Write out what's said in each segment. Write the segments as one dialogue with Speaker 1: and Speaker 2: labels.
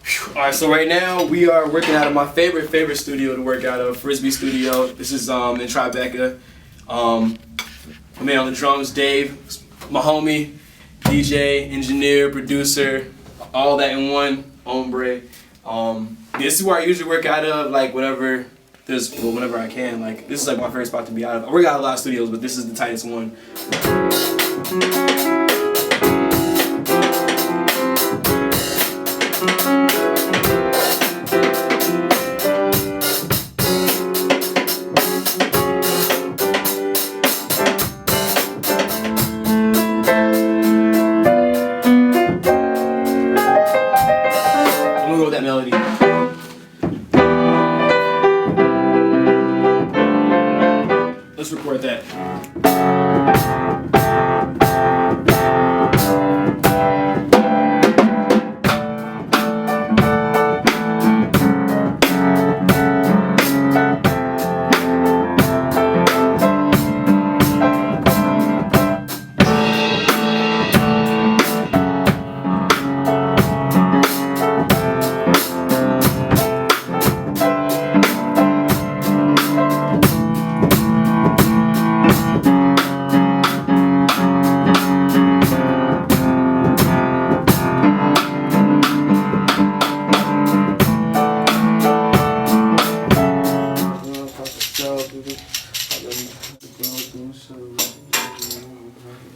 Speaker 1: Alright, so right now we are working out of my favorite studio to work out of, Frisbee Studio. This is in Tribeca. My man on the drums, Dave, my homie, DJ, engineer, producer, all that in one, hombre. This is where I usually work out of, like whenever I can. Like this is like my favorite spot to be out of. I work out of a lot of studios, but this is the tightest one. That melody. Let's record that.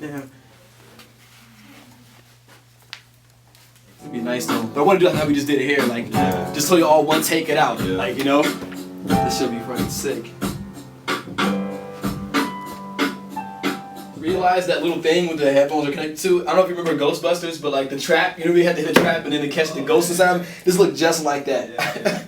Speaker 1: Yeah. It'd be nice though. But I want to do how we just did it here, like just so you all one take it out, like you know. This should be fucking sick. Realize that little thing with the headphones are connected to. I don't know if you remember Ghostbusters, but like the trap, you know, we had to hit the trap and then to catch the ghost inside. This looked just like that.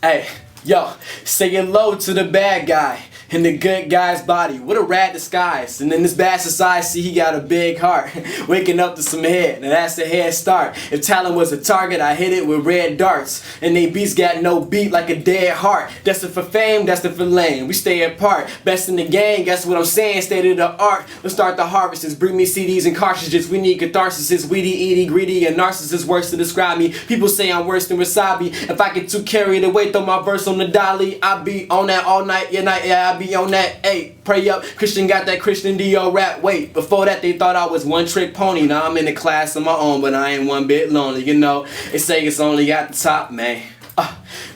Speaker 1: Hey, yo, say hello to the bad guy in the good guy's body. What a rad disguise. And in this bad society, see, he got a big heart. Waking up to some head, now that's the head start. If talent was a target, I hit it with red darts. And they beats got no beat like a dead heart. Destined for fame, destined for lame. We stay apart. Best in the game, guess what I'm saying? State of the art. Let's start the harvests. Bring me CDs and cartridges. We need catharsis. Weedy, eaty, greedy, and narcissist. Words to describe me. People say I'm worse than wasabi. If I get too carried away, throw my verse on the dolly. I be on that all night, yeah, I be on that. Hey, pray up, Christian got that Christian Dior rap. Wait, before that they thought I was one trick pony. Now I'm in a class of my own, but I ain't one bit lonely. You know, they say it's only at the top, man.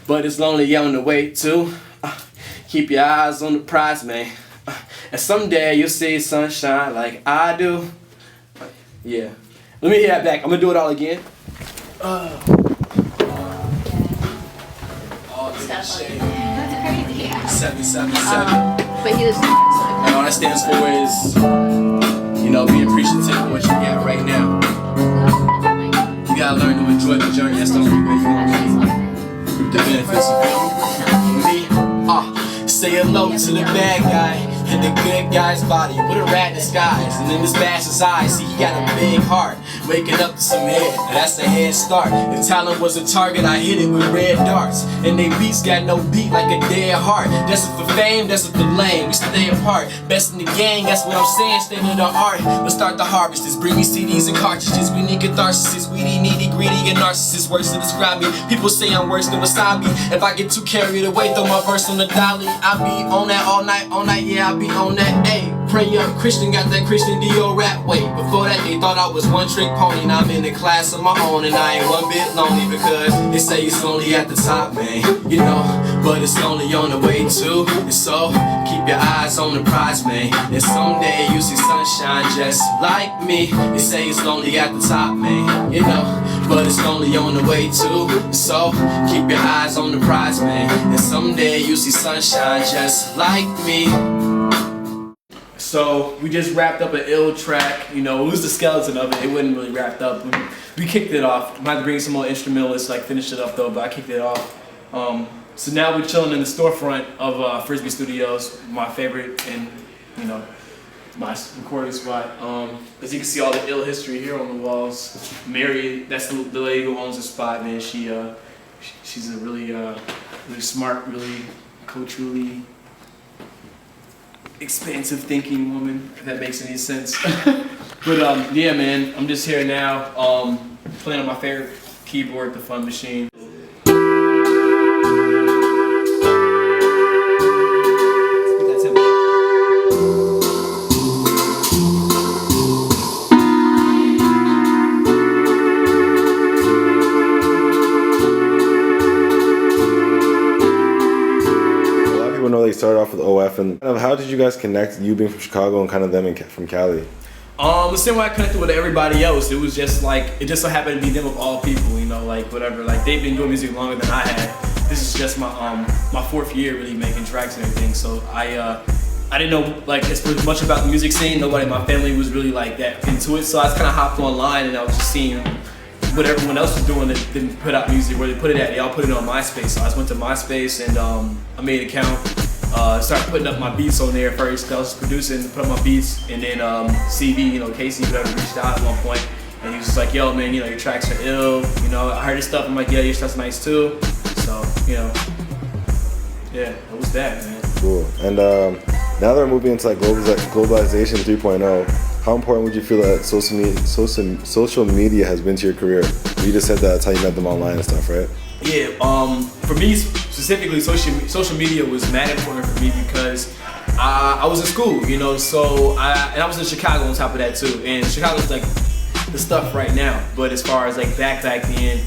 Speaker 1: But it's lonely on the way too. Keep your eyes on the prize, man. And someday you'll see sunshine like I do. Yeah. Let me hear that back. I'm gonna do it all again. All
Speaker 2: That's crazy.
Speaker 1: 777.
Speaker 2: But he was.
Speaker 1: And all that stands for is, you know, be appreciative of what you got right now. You gotta learn to enjoy the journey. That's the only way you're gonna reap the benefits of it. Say hello to the bad guy in the good guy's body. What a rat disguise. And in this bad society, see, he got a big heart. Waking up to some head, now that's a head start. If talent was a target, I hit it with red darts. And they beats got no beat like a dead heart. Destined for fame, destined for lame. We stay apart. Best in the game, that's what I'm saying. State of the art. Let's start the harvest. Bring me CDs and cartridges. We need catharsis. Weedy, needy, greedy, and narcissist. Words to describe me. People say I'm worse than wasabi. If I get too carried away, throw my verse on the dolly. I be on that all night, yeah, I be on that. Hey, pray up, Christian got that Christian Dior rap. Wait, before that they thought I was one trick pony. Now I'm in a class of my own and I ain't one bit lonely because they say it's only at the top, man. You know, but it's only on the way too. And so keep your eyes on the prize, man. And someday you see sunshine just like me. They say it's only at the top, man. You know, but it's only on the way too. And so keep your eyes on the prize, man. And someday you see sunshine just like me. So we just wrapped up an ill track, you know, it was the skeleton of it, it wasn't really wrapped up. We kicked it off. I might have to bring some more instrumentalists, like finish it up though, but I kicked it off. So now we're chilling in the storefront of Frisbee Studios, my favorite and, you know, my recording spot. As you can see all the ill history here on the walls. Mary, that's the lady who owns the spot, man. She's a really, really smart, really culturally expansive thinking woman, if that makes any sense. But yeah, man, I'm just here now, playing on my favorite keyboard, the Fun Machine.
Speaker 3: Know they started off with OF, and kind of how did you guys connect, you being from Chicago and kind of them from Cali?
Speaker 1: The same way I connected with everybody else. It was just like, it just so happened to be them of all people, you know, like whatever. Like they've been doing music longer than I had. This is just my my 4th year really making tracks and everything. So I didn't know like as much about the music scene. Nobody in my family was really like that into it. So I just kind of hopped online and I was just seeing what everyone else was doing that didn't put out music, where they put it at. They all put it on MySpace. So I just went to MySpace and I made an account. Started putting up my beats on there first. I was producing, put up my beats, and then CV, you know, Casey, whatever, reached out at one point, and he was just like, "Yo, man, you know, your tracks are ill. You know, I heard his stuff. I'm like, yeah, your stuff's nice too." So, you know, yeah, that was that, man.
Speaker 3: Cool. And now that we're moving into like globalization 3.0, how important would you feel that social media has been to your career? You just said that's how you met them online and stuff, right?
Speaker 1: Yeah, for me specifically, social media was mad important for me because I was in school, you know, so I was in Chicago on top of that too, and Chicago's like the stuff right now, but as far as like back then,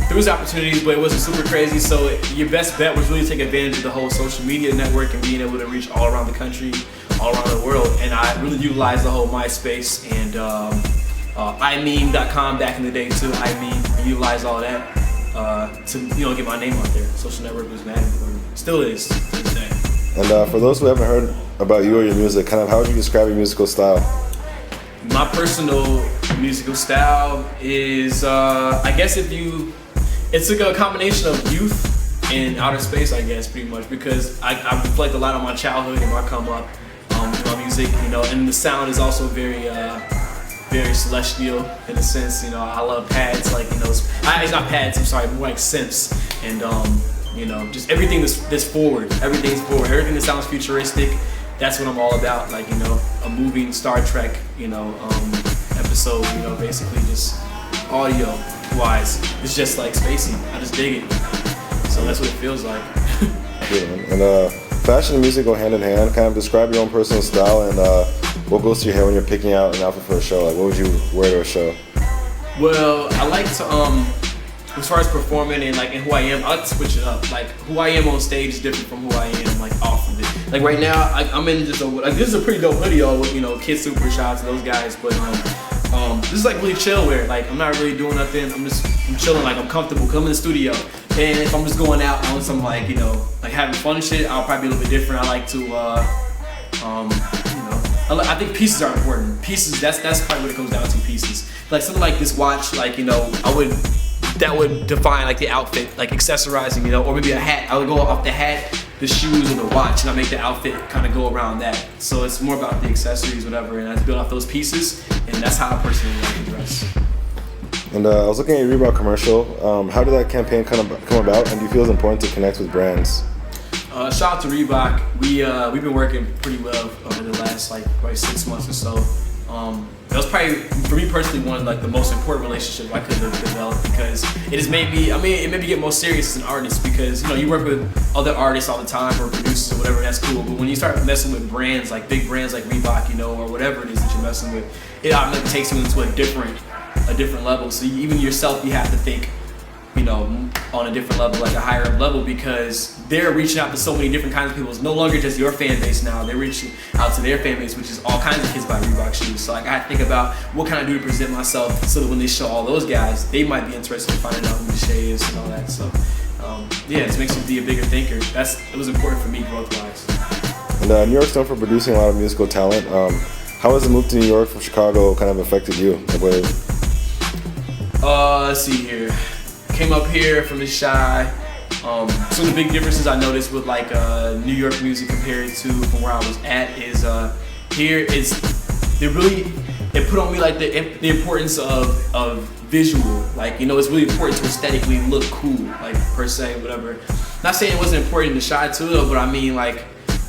Speaker 1: there was opportunities, but it wasn't super crazy, so your best bet was really to take advantage of the whole social media network and being able to reach all around the country, all around the world, and I really utilized the whole MySpace and imeme.com back in the day too. I utilized all that. To, you know, get my name out there. Social network was mad important. Still is to this day.
Speaker 3: And for those who haven't heard about you or your music, kind of how would you describe your musical style?
Speaker 1: My personal musical style is, I guess it's like a combination of youth and outer space, I guess, pretty much, because I reflect a lot on my childhood and my come up with my music, you know, and the sound is also very celestial in a sense, you know. I love pads, like, you know, it's not pads, I'm sorry, more like synths, and you know, just everything that's forward, everything that sounds futuristic. That's what I'm all about, like, you know, a moving Star Trek, you know, episode, you know, basically just audio wise, it's just like spacey. I just dig it, so that's what it feels like.
Speaker 3: Yeah, and fashion and music go hand in hand. Kind of describe your own personal style and what goes to your head when you're picking out an outfit for a show? Like, what would you wear to a show?
Speaker 1: Well, I like to, as far as performing and who I am, I like to switch it up. Like, who I am on stage is different from who I am, like, off of it. Like, right now, I'm in just this is a pretty dope hoodie, all with, you know, Kid Super, shout out to those guys, but, this is like really chill wear. Like, I'm not really doing nothing, I'm chilling, like, I'm comfortable, cause I'm in the studio. And if I'm just going out on some, like, you know, like having fun and shit, I'll probably be a little bit different. I like to, you know, I think pieces are important. Pieces, that's probably what it comes down to, pieces. Like something like this watch, like, you know, that would define like the outfit, like accessorizing, you know, or maybe a hat. I would go off the hat, the shoes, and the watch, and I make the outfit kind of go around that. So it's more about the accessories, whatever, and I build off those pieces, and that's how I personally like to dress.
Speaker 3: And I was looking at your Reebok commercial. How did that campaign come about, and do you feel it's important to connect with brands?
Speaker 1: Shout out to Reebok. We've been working pretty well over the last probably 6 months or so. That was probably, for me personally, one of the most important relationships I could have developed, because it has made me, it made me get more serious as an artist, because, you know, you work with other artists all the time, or producers or whatever, that's cool, but when you start messing with brands, like big brands like Reebok, you know, or whatever it is that you're messing with, it automatically takes you into a different level. So even yourself, you have to think, you know, on a different level, like a higher up level, because they're reaching out to so many different kinds of people. It's no longer just your fan base now. They're reaching out to their fan base, which is all kinds of kids buy Reebok shoes. So like, I have to think about what can I do to present myself so that when they show all those guys, they might be interested in finding out who DeShay is and all that. So yeah, it makes you be a bigger thinker. It was important for me growth-wise.
Speaker 3: And New York's known for producing a lot of musical talent. How has the move to New York from Chicago kind of affected you?
Speaker 1: Let's see here. Came up here from the Shy. Some of the big differences I noticed with New York music compared to from where I was at is here it put on me the importance of visual. Like, you know, it's really important to aesthetically look cool, like, per se, whatever. Not saying it wasn't important in the Shy too, though, but I mean, like,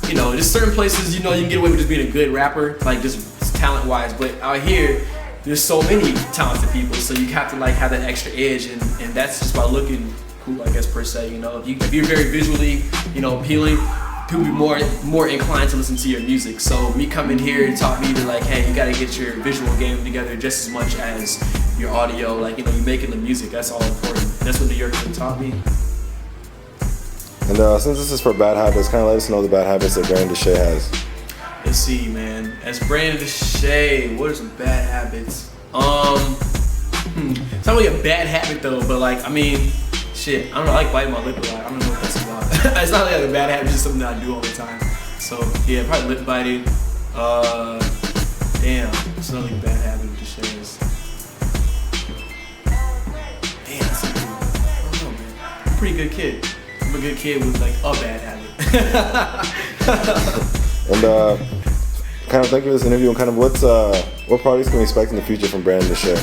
Speaker 1: you know, there's certain places, you know, you can get away with just being a good rapper, like just talent-wise. But out here, there's so many talented people, so you have to like have that extra edge, and that's just by looking cool, I guess, per se. You know, if you're very visually, you know, appealing, people be more inclined to listen to your music. So me coming here taught me to like, hey, you gotta get your visual game together just as much as your audio. Like, you know, you making the music, that's all important. And that's what New York really taught me.
Speaker 3: And since this is for Bad Habits, kind of let us know the bad habits that BrandUn DeShay has.
Speaker 1: Let's see, man. As BrandUn DeShay, what are some bad habits? It's not really a bad habit though, but like, I mean, shit, I don't know, I like biting my lip a lot. I don't know what that's about. It's not like a bad habit, it's just something that I do all the time. So yeah, probably lip biting. Damn, it's another bad habit of DeShay is. Damn, that's a good one. I don't know, man. I'm a pretty good kid. I'm a good kid with like a bad habit.
Speaker 3: And kind of thank you for this interview, and kind of what projects can we expect in the future from BrandUn DeShay?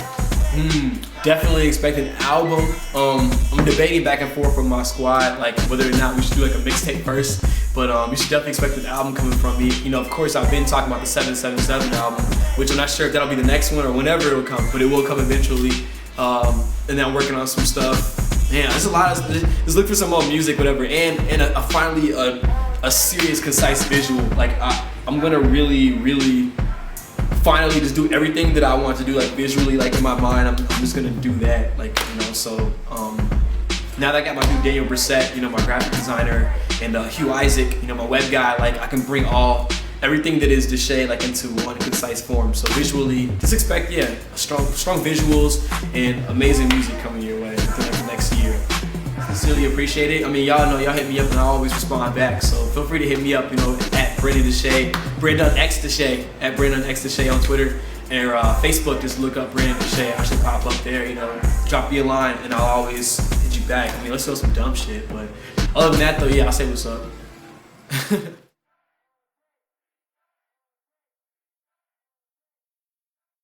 Speaker 1: Definitely expect an album. I'm debating back and forth with my squad, like whether or not we should do like a mixtape first. But you should definitely expect an album coming from me. You know, of course, I've been talking about the 777 album, which I'm not sure if that'll be the next one or whenever it will come, but it will come eventually. And then I'm working on some stuff. Man, there's a lot of, just look for some more music, whatever, and finally a serious, concise visual. Like I'm gonna really finally just do everything that I want to do, like visually, like in my mind. I'm just gonna do that, like, you know. So now that I got my new Daniel Brissett, you know, my graphic designer, and Hugh Isaac, you know, my web guy, like I can bring everything that is DeShay like into one concise form. So visually, just expect, yeah, strong visuals and amazing music coming your way within the next year. Sincerely appreciate it. I mean, y'all know, y'all hit me up and I always respond back. So feel free to hit me up, you know, at BrandUn DeShay, BrandUn X DeShay, at BrandUn X DeShay on Twitter. And Facebook, just look up BrandUn DeShay. I should pop up there, you know, drop me a line and I'll always hit you back. I mean, let's throw some dumb shit, but other than that though, yeah, I'll say what's up.